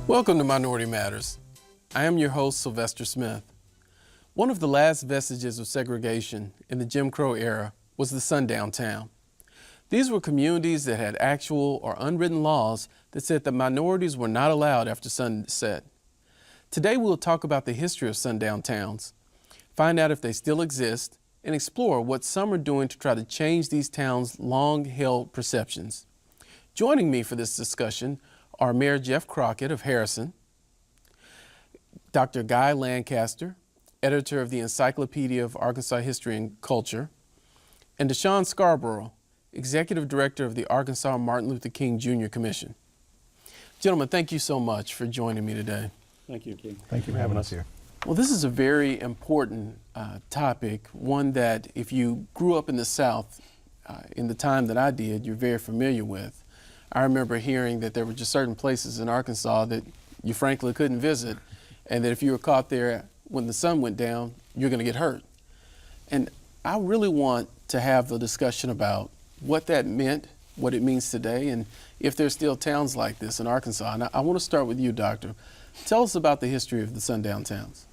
Welcome to Minority Matters. I am your host, Sylvester Smith. One of the last vestiges of segregation in the Jim Crow era was the Sundown town. These were communities that had actual or unwritten laws that said that minorities were not allowed after sunset. Today we'll talk about the history of sundown towns, find out if they still exist, and explore what some are doing to try to change these towns' long-held perceptions. Joining me for this discussion are Mayor Jeff Crockett of Harrison, Dr. Guy Lancaster, editor of the Encyclopedia of Arkansas History and Culture, and Deshaun Scarborough, executive director of the Arkansas Martin Luther King Jr. Commission. Gentlemen, thank you so much for joining me today. Thank you, King. Thank you for having us here. Well, this is a very important topic, one that if you grew up in the South in the time that I did, you're very familiar with. I remember hearing that there were just certain places in Arkansas that you frankly couldn't visit, and that if you were caught there when the sun went down, you're going to get hurt. And I really want to have the discussion about what that meant, what it means today, and if there's still towns like this in Arkansas. And I want to start with you, Doctor. Tell us about the history of the sundown towns.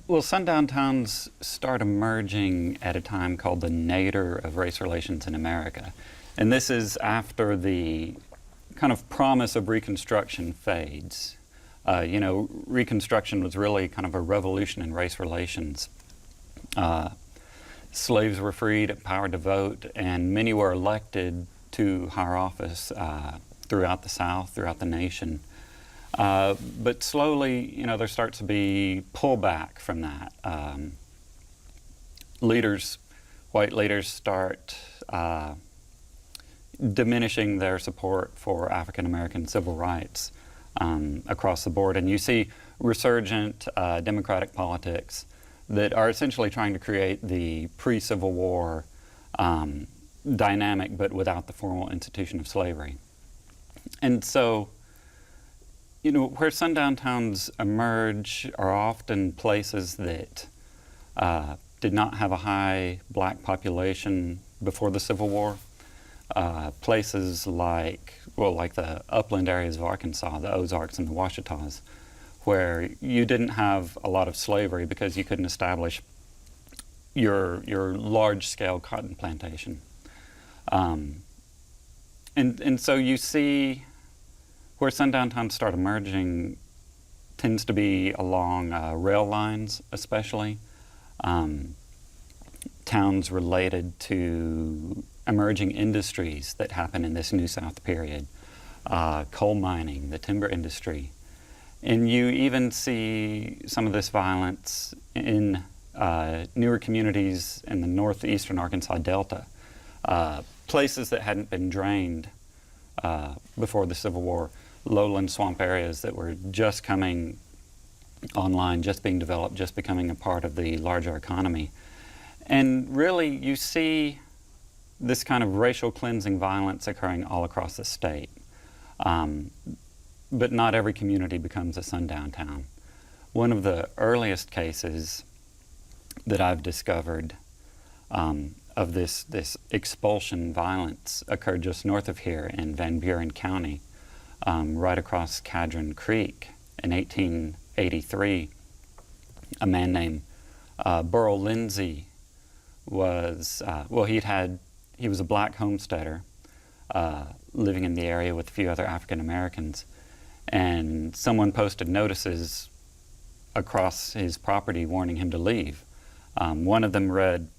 Well, sundown towns start emerging at a time called the nadir of race relations in America. And this is after the kind of promise of Reconstruction fades. Reconstruction was really kind of a revolution in race relations. Slaves were freed, empowered to vote, and many were elected to higher office throughout the South, throughout the nation. But slowly, there starts to be pullback from that. White leaders start diminishing their support for African American civil rights across the board. And you see resurgent democratic politics that are essentially trying to create the pre-Civil War dynamic, but without the formal institution of slavery. And so, where sundown towns emerge are often places that did not have a high black population before the Civil War. Places like the upland areas of Arkansas, the Ozarks and the Ouachitas, where you didn't have a lot of slavery because you couldn't establish your large-scale cotton plantation. And so you see where sundown towns start emerging tends to be along rail lines, especially. Towns related to emerging industries that happen in this New South period, coal mining, the timber industry. And you even see some of this violence in newer communities in the northeastern Arkansas Delta, places that hadn't been drained before the Civil War, lowland swamp areas that were just coming online, just being developed, just becoming a part of the larger economy. And really, you see this kind of racial cleansing violence occurring all across the state. But not every community becomes a sundown town. One of the earliest cases that I've discovered of this expulsion violence occurred just north of here in Van Buren County, right across Cadron Creek in 1883. A man named Burl Lindsay was, he was a black homesteader living in the area with a few other African Americans, and someone posted notices across his property warning him to leave. One of them read,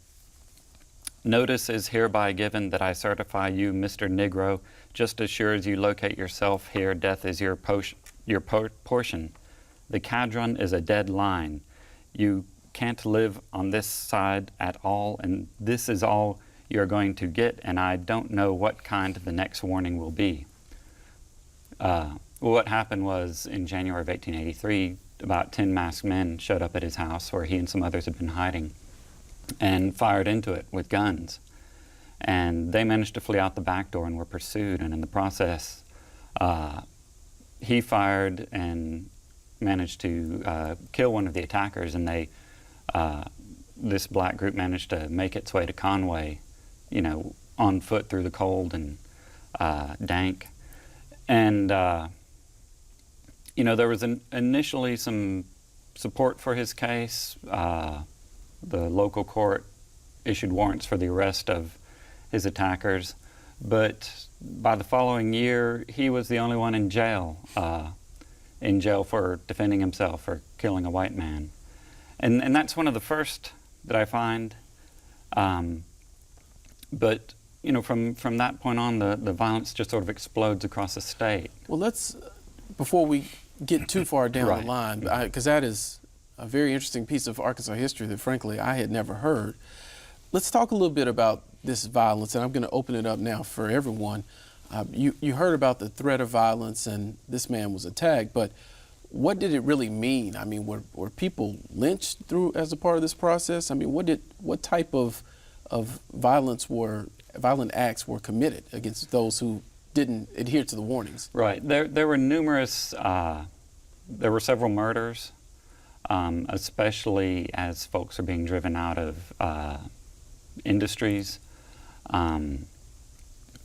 "Notice is hereby given that I certify you, Mr. Negro, just as sure as you locate yourself here, death is your portion. The Cadron is a dead line. You can't live on this side at all, and this is all you're going to get, and I don't know what kind the next warning will be." What happened was, in January of 1883, about 10 masked men showed up at his house where he and some others had been hiding and fired into it with guns. And they managed to flee out the back door and were pursued, and in the process, he fired and managed to kill one of the attackers, and this black group managed to make its way to Conway, on foot through the cold and dank. And there was initially some support for his case. The local court issued warrants for the arrest of his attackers, but by the following year, he was the only one in jail for defending himself for killing a white man. And that's one of the first that I find. But from that point on, the violence just sort of explodes across the state. Well, before we get too far down Right. the line, because that is a very interesting piece of Arkansas history that, frankly, I had never heard. Let's talk a little bit about this violence, and I'm going to open it up now for everyone. You heard about the threat of violence, and this man was attacked, but what did it really mean? I mean, were people lynched through as a part of this process? I mean, what type of violent acts were committed against those who didn't adhere to the warnings? Right. There were numerous. There were several murders, especially as folks are being driven out of industries.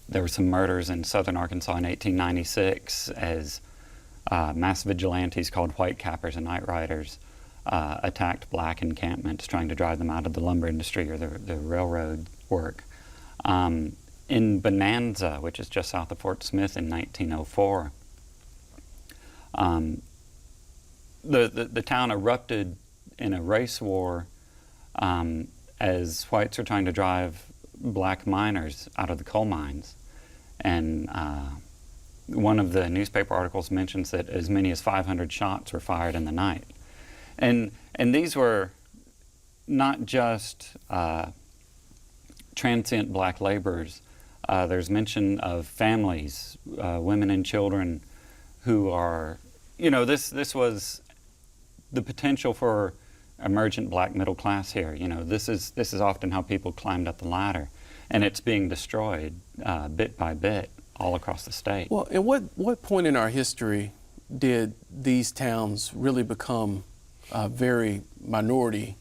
There were some murders in southern Arkansas in 1896 as mass vigilantes called White Cappers and Night Riders attacked black encampments, trying to drive them out of the lumber industry or the railroad work. In Bonanza, which is just south of Fort Smith, in 1904, the town erupted in a race war as whites were trying to drive black miners out of the coal mines. And one of the newspaper articles mentions that as many as 500 shots were fired in the night. And these were not just transient black laborers. There's mention of families, women and children who are, this was the potential for emergent black middle class here. This is often how people climbed up the ladder, and it's being destroyed bit by bit all across the state. Well, at what point in our history did these towns really become very minority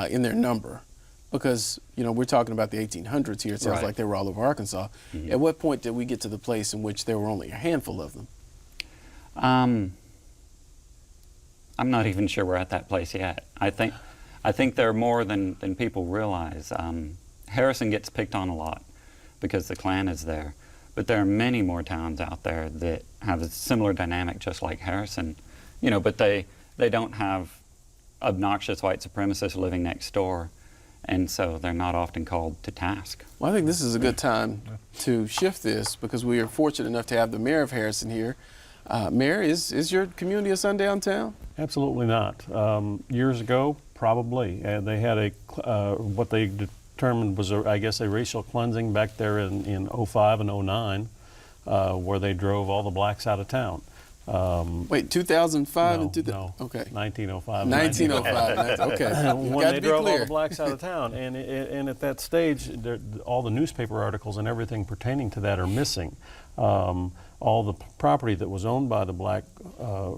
in their number? Because, we're talking about the 1800s here. It sounds Right. like they were all over Arkansas. Mhm. At what point did we get to the place in which there were only a handful of them? I'm not even sure we're at that place yet. I think there are more than people realize. Harrison gets picked on a lot because the Klan is there, but there are many more towns out there that have a similar dynamic, just like Harrison. But they don't have obnoxious white supremacists living next door, and so they're not often called to task. Well, I think this is a good time to shift this because we are fortunate enough to have the mayor of Harrison here. Mayor, is your community a sundown town? Absolutely not. Years ago, probably. They had what they determined was, I guess, a racial cleansing back there in 05 and 09, where they drove all the blacks out of town. Wait, 2005 no, and 2000? no, Okay. 1905. 1905. Okay. When they drove all the blacks out of town, and at that stage, all the newspaper articles and everything pertaining to that are missing. All the property that was owned by the black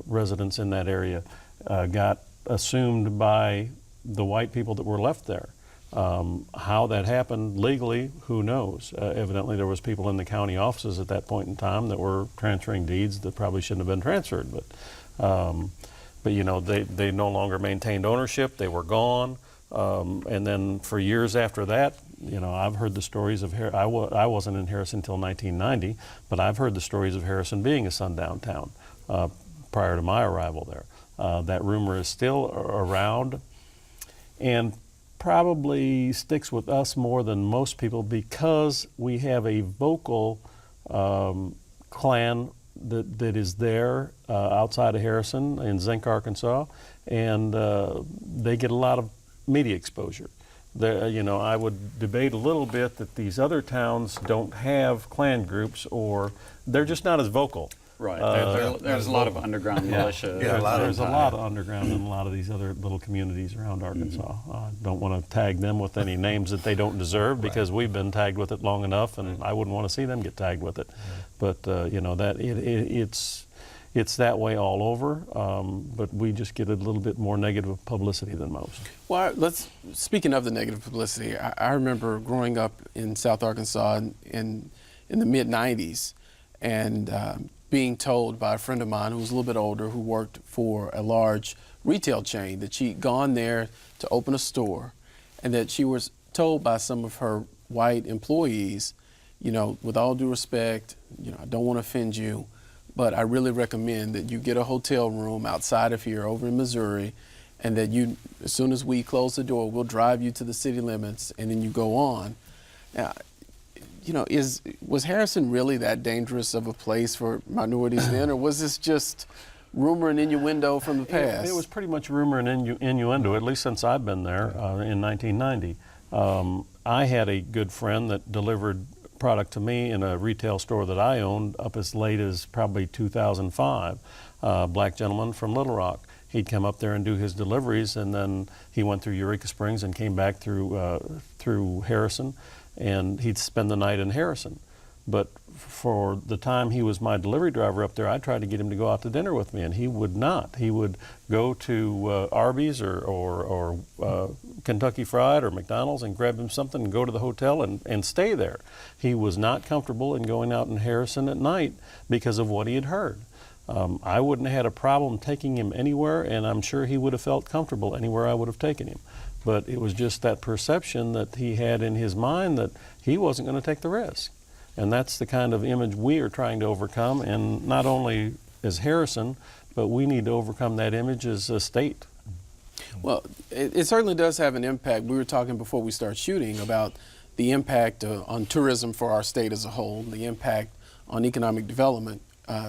residents in that area got assumed by the white people that were left there. How that happened legally, who knows? Evidently, there was people in the county offices at that point in time that were transferring deeds that probably shouldn't have been transferred. But they no longer maintained ownership. They were gone. And then for years after that, I've heard the stories of I wasn't in Harrison until 1990, but I've heard the stories of Harrison being a sundown town prior to my arrival there. That rumor is still around, and probably sticks with us more than most people because we have a vocal Klan that is there outside of Harrison in Zinc, Arkansas, and they get a lot of media exposure. I would debate a little bit that these other towns don't have Klan groups, or they're just not as vocal. Right. There's a lot of underground militia. There's a lot of underground in a lot of these other little communities around Arkansas. I don't want to tag them with any names that they don't deserve because we've been tagged with it long enough, and I wouldn't want to see them get tagged with it. But it's that way all over. But we just get a little bit more negative publicity than most. Well, speaking of the negative publicity, I remember growing up in South Arkansas in the mid-'90s, and being told by a friend of mine who was a little bit older, who worked for a large retail chain, that she'd gone there to open a store, and that she was told by some of her white employees, you know, with all due respect, you know, I don't want to offend you, but I really recommend that you get a hotel room outside of here over in Missouri, and that you, as soon as we close the door, we'll drive you to the city limits, and then you go on. Now, you know, was Harrison really that dangerous of a place for minorities then, or was this just rumor and innuendo from the past? It was pretty much rumor and innuendo, at least since I've been there in 1990. I had a good friend that delivered product to me in a retail store that I owned up as late as probably 2005, black gentleman from Little Rock. He'd come up there and do his deliveries, and then he went through Eureka Springs and came back through Harrison, and he'd spend the night in Harrison. But for the time he was my delivery driver up there, I tried to get him to go out to dinner with me, and he would not. He would go to Arby's or Kentucky Fried or McDonald's and grab him something and go to the hotel and stay there. He was not comfortable in going out in Harrison at night because of what he had heard. I wouldn't have had a problem taking him anywhere, and I'm sure he would have felt comfortable anywhere I would have taken him. But it was just that perception that he had in his mind that he wasn't going to take the risk. And that's the kind of image we are trying to overcome, and not only as Harrison, but we need to overcome that image as a state. Well, it certainly does have an impact. We were talking before we start shooting about the impact on tourism for our state as a whole, the impact on economic development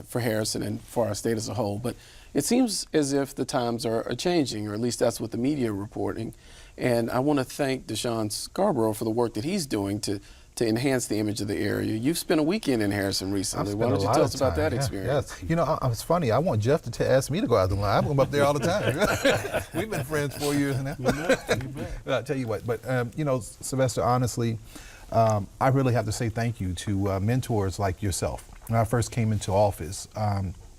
for Harrison and for our state as a whole. But it seems as if the times are changing, or at least that's what the media are reporting. And I want to thank Deshaun Scarborough for the work that he's doing to enhance the image of the area. You've spent a weekend in Harrison recently. Why don't you tell us about that experience? Yes. You know, it's funny. I want Jeff to ask me to go out the line. I'm up there all the time. We've been friends 4 years now. I'll tell you what. But, you know, Sylvester, honestly, I really have to say thank you to mentors like yourself. When I first came into office,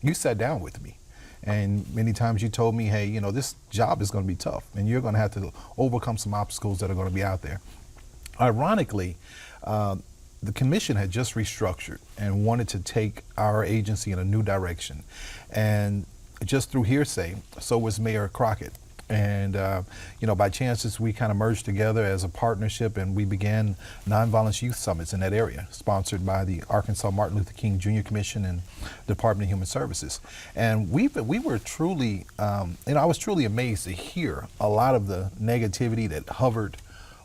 you sat down with me. And many times you told me, hey, you know, this job is going to be tough, and you're going to have to overcome some obstacles that are going to be out there. Ironically, the commission had just restructured and wanted to take our agency in a new direction. And just through hearsay, so was Mayor Crockett. And, you know, by chances, we kind of merged together as a partnership, and we began nonviolence youth summits in that area, sponsored by the Arkansas Martin Luther King Jr. Commission and Department of Human Services. And we were truly, you know, I was truly amazed to hear a lot of the negativity that hovered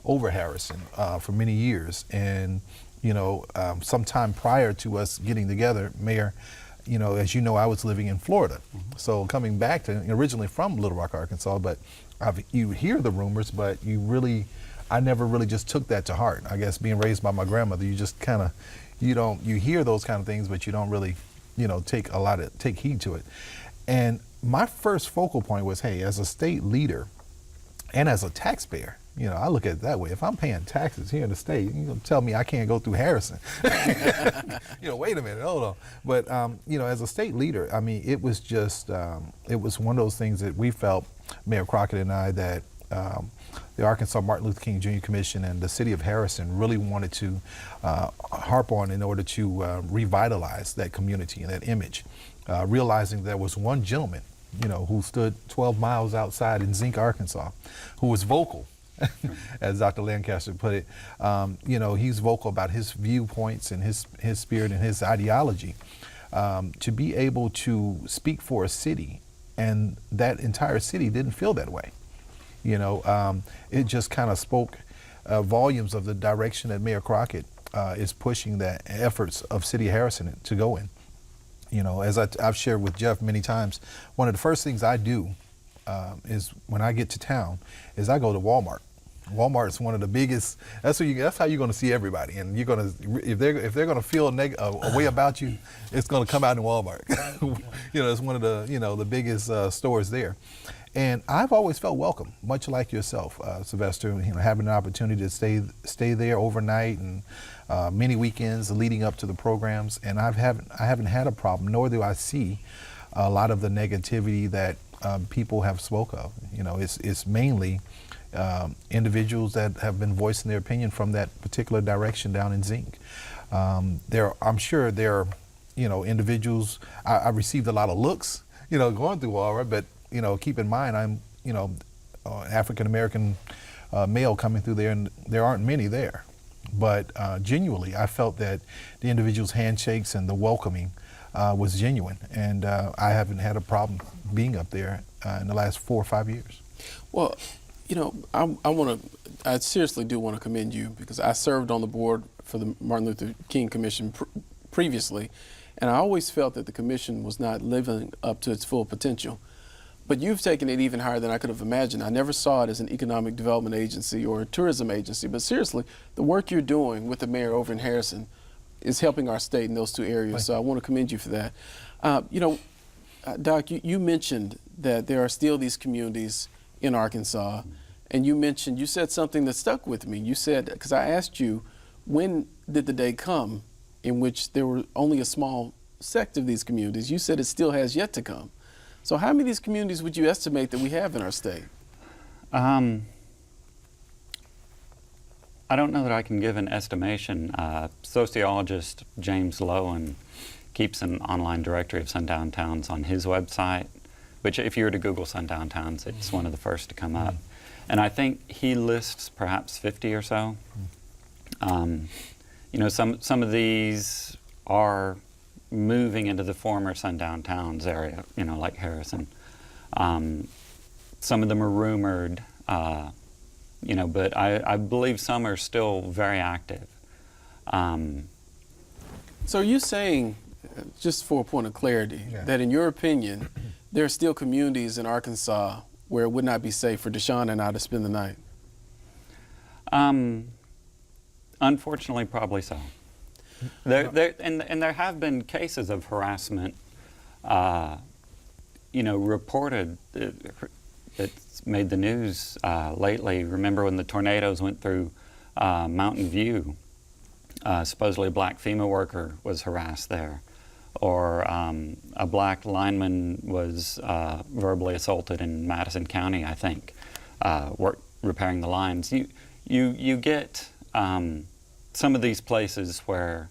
over Harrison for many years. And, you know, sometime prior to us getting together, Mayor, you know, as you know, I was living in Florida. So coming back to, originally from Little Rock, Arkansas, but you hear the rumors, but I never really just took that to heart. I guess being raised by my grandmother, you just kind of, you hear those kind of things, but you don't really, you know, take heed to it. And my first focal point was, hey, as a state leader and as a taxpayer, you know, I look at it that way. If I'm paying taxes here in the state, you're going to tell me I can't go through Harrison. You know, wait a minute, hold on. But, you know, as a state leader, I mean, it was just, it was one of those things that we felt, Mayor Crockett and I, that the Arkansas Martin Luther King Jr. Commission and the city of Harrison really wanted to harp on in order to revitalize that community and that image, realizing there was one gentleman, you know, who stood 12 miles outside in Zinc, Arkansas, who was vocal. As Dr. Lancaster put it, you know, he's vocal about his viewpoints and his spirit and his ideology. To be able to speak for a city, and that entire city didn't feel that way. You know, it just kind of spoke volumes of the direction that Mayor Crockett is pushing the efforts of City of Harrison to go in. You know, as I've shared with Jeff many times, one of the first things I do is when I get to town, is I go to Walmart. Walmart's one of the biggest. That's how you're going to see everybody, and you're going to if they're going to feel a way about you, it's going to come out in Walmart. You know, it's one of the biggest stores there, and I've always felt welcome, much like yourself, Sylvester. You know, having an opportunity to stay there overnight and many weekends leading up to the programs, and I haven't had a problem, nor do I see a lot of the negativity that people have spoke of. You know, it's mainly individuals that have been voicing their opinion from that particular direction down in Zinc. I'm sure there individuals. I received a lot of looks, going through all right, but keep in mind I'm African American male coming through there, and there aren't many there. But genuinely, I felt that the individuals' handshakes and the welcoming was genuine, and I haven't had a problem being up there in the last 4 or 5 years. Well, I seriously do want to commend you, because I served on the board for the Martin Luther King Commission previously, and I always felt that the commission was not living up to its full potential. But you've taken it even higher than I could have imagined. I never saw it as an economic development agency or a tourism agency, but seriously, the work you're doing with the mayor over in Harrison is helping our state in those two areas, so I want to commend you for that. Doc, you mentioned that there are still these communities in Arkansas, and you said something that stuck with me. You said, because I asked you, when did the day come in which there were only a small sect of these communities? You said it still has yet to come. So how many of these communities would you estimate that we have in our state? I don't know that I can give an estimation. Sociologist James Lowen keeps an online directory of sundown towns on his website, which if you were to Google sundown towns, it's one of the first to come up. And I think he lists perhaps 50 or so. Some of these are moving into the former sundown towns area, like Harrison. Some of them are rumored, but I believe some are still very active. So are you saying, just for a point of clarity, that in your opinion, there are still communities in Arkansas where it would not be safe for Deshaun and I to spend the night? Unfortunately, probably so. There have been cases of harassment, reported. It's made the news lately. Remember when the tornadoes went through Mountain View? Supposedly a black FEMA worker was harassed there, or a black lineman was verbally assaulted in Madison County, I think, repairing the lines. You get some of these places where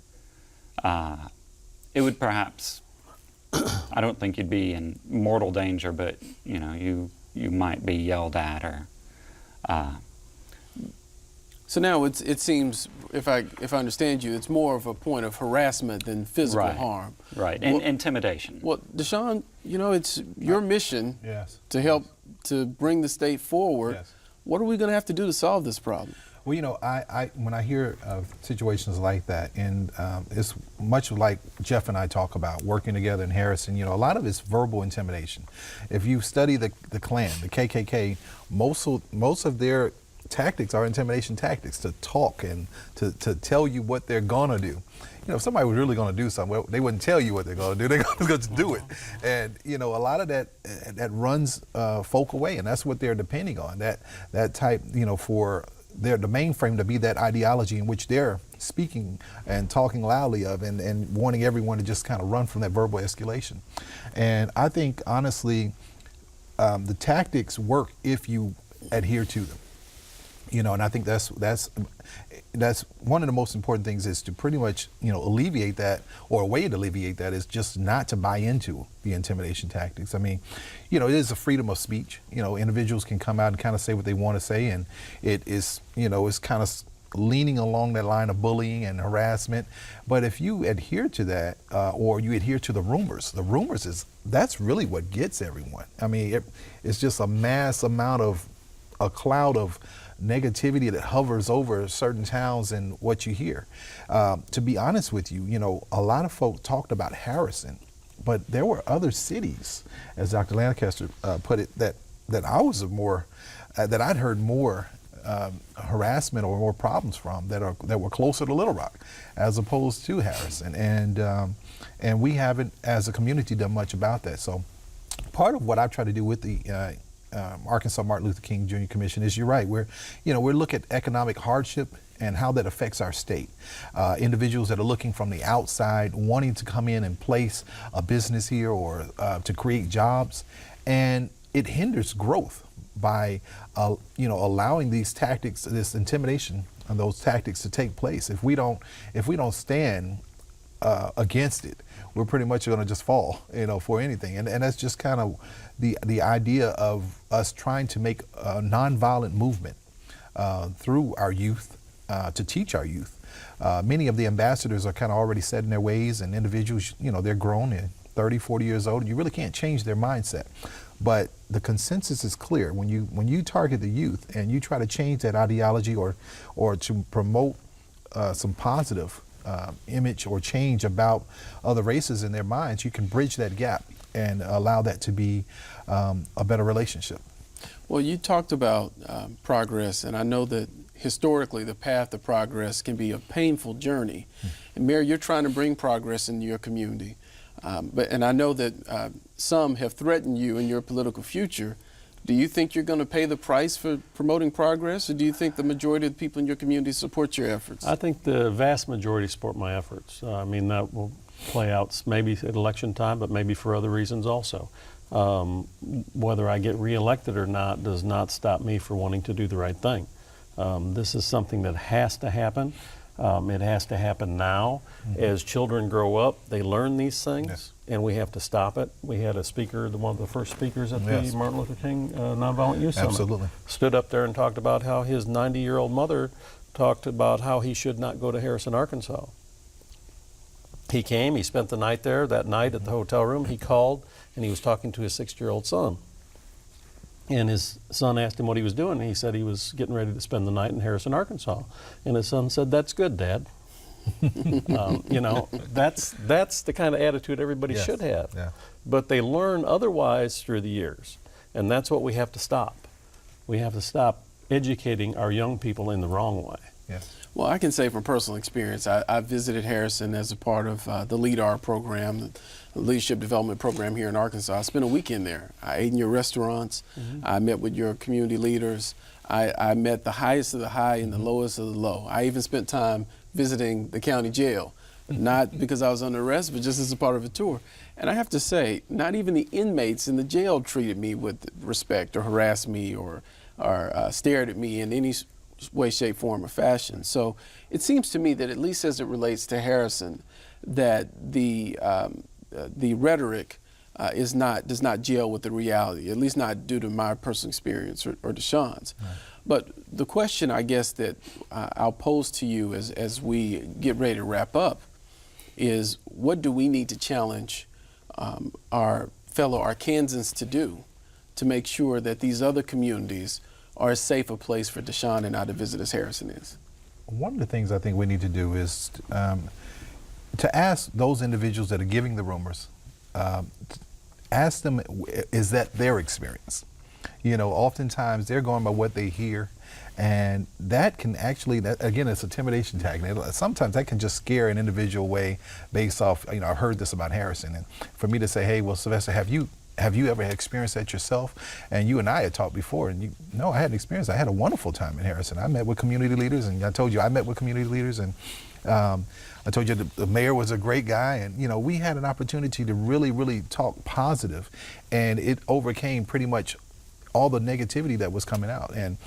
it would perhaps, I don't think you'd be in mortal danger, but you might be yelled at or. So now it seems, if I understand you, it's more of a point of harassment than physical harm. Right, and intimidation. Well, Deshaun, it's your mission to help to bring the state forward. Yes. What are we going to have to do to solve this problem? Well, I when I hear of situations like that, and it's much like Jeff and I talk about working together in Harrison, a lot of it's verbal intimidation. If you study the Klan, the KKK, most of their tactics are intimidation tactics, to talk and to tell you what they're gonna do. If somebody was really gonna do something, well, they wouldn't tell you what they're gonna do. They're going to do it. And a lot of that runs folk away, and that's what they're depending on. That type, for the mainframe to be that ideology in which they're speaking and talking loudly of, and wanting everyone to just kind of run from that verbal escalation. And I think honestly, the tactics work if you adhere to them. And I think that's one of the most important things, is to pretty much alleviate that, or a way to alleviate that is just not to buy into the intimidation tactics. I mean, it is a freedom of speech. Individuals can come out and kind of say what they want to say, and it is it's kind of leaning along that line of bullying and harassment. But if you adhere to that, or you adhere to the rumors that's really what gets everyone. I mean, it's just a mass amount of a cloud of negativity that hovers over certain towns and what you hear. To be honest with you, a lot of folk talked about Harrison, but there were other cities, as Dr. Lancaster put it, that I was more, that I'd heard more harassment or more problems from, that were closer to Little Rock, as opposed to Harrison, and we haven't, as a community, done much about that. So, part of what I've tried to do with the Arkansas Martin Luther King Jr. Commission is, you're right, we're looking at economic hardship and how that affects our state. Individuals that are looking from the outside, wanting to come in and place a business here, or to create jobs, and it hinders growth by allowing these tactics, this intimidation and those tactics to take place. If we don't stand against it, we're pretty much going to just fall, for anything. And that's just kind of the idea of us trying to make a nonviolent movement through our youth to teach our youth. Many of the ambassadors are kind of already set in their ways, and individuals, they're grown, they're 30, 40 years old, and you really can't change their mindset. But the consensus is clear. When you target the youth and you try to change that ideology or to promote some positive image or change about other races in their minds, you can bridge that gap and allow that to be a better relationship. Well, you talked about progress, and I know that historically the path to progress can be a painful journey. And Mayor, you're trying to bring progress in your community. And I know that some have threatened you in your political future. Do you think you're going to pay the price for promoting progress, or do you think the majority of the people in your community support your efforts? I think the vast majority support my efforts. I mean, that will play out maybe at election time, but maybe for other reasons also. Whether I get reelected or not does not stop me from wanting to do the right thing. This is something that has to happen. It has to happen now. As children grow up, they learn these things, and we have to stop it. We had a speaker, one of the first speakers at the Martin Luther King Nonviolent Youth Summit, Absolutely. stood up there and talked about how his 90-year-old mother talked about how he should not go to Harrison, Arkansas. He came, he spent the night there. That night at the hotel room, he called, and he was talking to his 6-year-old son. And his son asked him what he was doing, and he said he was getting ready to spend the night in Harrison, Arkansas. And his son said, "That's good, Dad." That's the kind of attitude everybody should have. Yeah. But they learn otherwise through the years, and that's what we have to stop. We have to stop educating our young people in the wrong way. Yes. Well, I can say from personal experience, I visited Harrison as a part of the LEADAR program, the Leadership Development Program here in Arkansas. I spent a weekend there. I ate in your restaurants. I met with your community leaders. I met the highest of the high and the lowest of the low. I even spent time visiting the county jail, not because I was under arrest, but just as a part of a tour. And I have to say, not even the inmates in the jail treated me with respect or harassed me or stared at me in any way, shape, form, or fashion. So it seems to me that at least as it relates to Harrison, that the rhetoric does not gel with the reality, at least not due to my personal experience or Deshaun's. Right. But the question, I guess, that I'll pose to you as we get ready to wrap up is, what do we need to challenge our fellow Arkansans to do to make sure that these other communities are as safe a place for Deshaun and I to visit as Harrison is? One of the things I think we need to do is to ask those individuals that are giving the rumors, ask them, is that their experience? Oftentimes they're going by what they hear, and that can actually, again, it's a intimidation tactic. Sometimes that can just scare an individual away based off, I heard this about Harrison, and for me to say, hey, well, Sylvester, have you ever experienced that yourself? And you and I had talked before, and I hadn't experienced. I had a wonderful time in Harrison. I met with community leaders, and I told you I met with community leaders, and I told you the mayor was a great guy, and we had an opportunity to really, really talk positive, and it overcame pretty much all the negativity that was coming out. And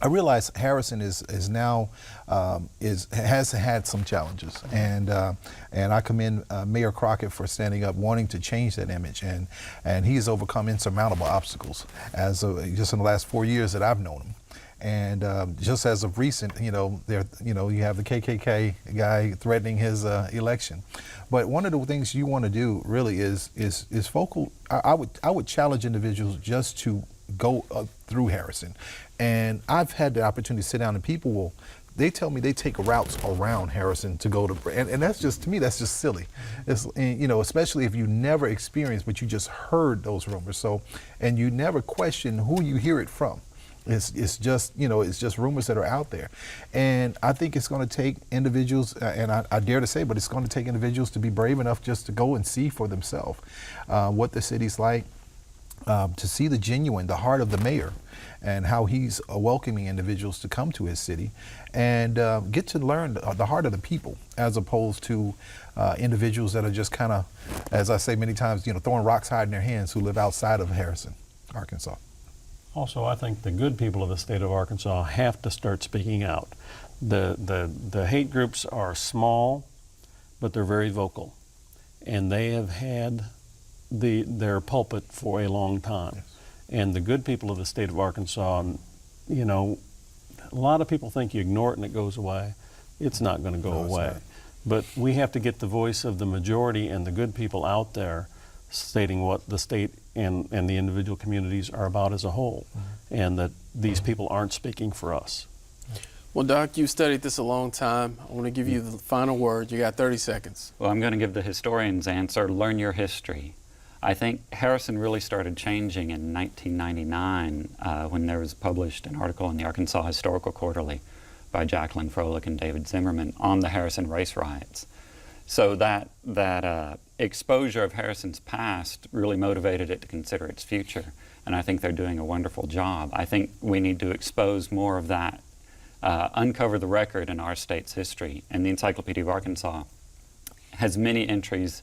I realize Harrison is now has had some challenges, and I commend Mayor Crockett for standing up, wanting to change that image, and he has overcome insurmountable obstacles just in the last 4 years that I've known him. And just as of recent, you have the KKK guy threatening his election. But one of the things you want to do really is focal. I would challenge individuals just to go through Harrison. And I've had the opportunity to sit down, and people they tell me they take routes around Harrison to go to, and that's just, to me, that's just silly. It's, especially if you never experienced, but you just heard those rumors. So, and you never question who you hear it from. It's just rumors that are out there. And I think it's going to take individuals, and I dare to say, but it's going to take individuals to be brave enough just to go and see for themselves what the city's like, to see the heart of the mayor, and how he's welcoming individuals to come to his city, and get to learn the heart of the people, as opposed to individuals that are just kind of, as I say many times, throwing rocks high in their hands, who live outside of Harrison, Arkansas. Also, I think the good people of the state of Arkansas have to start speaking out. The hate groups are small, but they're very vocal. And they have had their pulpit for a long time. Yes. And the good people of the state of Arkansas, you know, a lot of people think you ignore it and it goes away. It's not going to go No, it's away. not. But we have to get the voice of the majority and the good people out there stating what the state and the individual communities are about as a whole, and that these people aren't speaking for us. Well, Doc, you studied this a long time. I want to give you the final word. You got 30 seconds. Well, I'm going to give the historian's answer, learn your history. I think Harrison really started changing in 1999 when there was published an article in the Arkansas Historical Quarterly by Jacqueline Froelich and David Zimmerman on the Harrison race riots. So that exposure of Harrison's past really motivated it to consider its future, and I think they're doing a wonderful job. I think we need to expose more of that, uncover the record in our state's history, and the Encyclopedia of Arkansas has many entries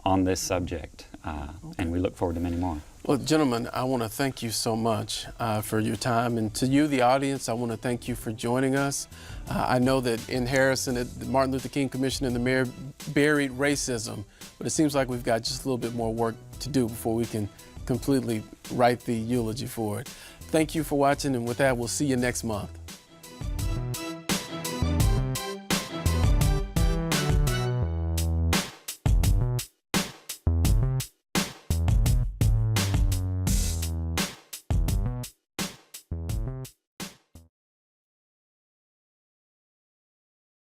on this subject, and we look forward to many more. Well, gentlemen, I want to thank you so much for your time. And to you, the audience, I want to thank you for joining us. I know that in Harrison, at the Martin Luther King Commission and the mayor buried racism, but it seems like we've got just a little bit more work to do before we can completely write the eulogy for it. Thank you for watching, and with that, we'll see you next month.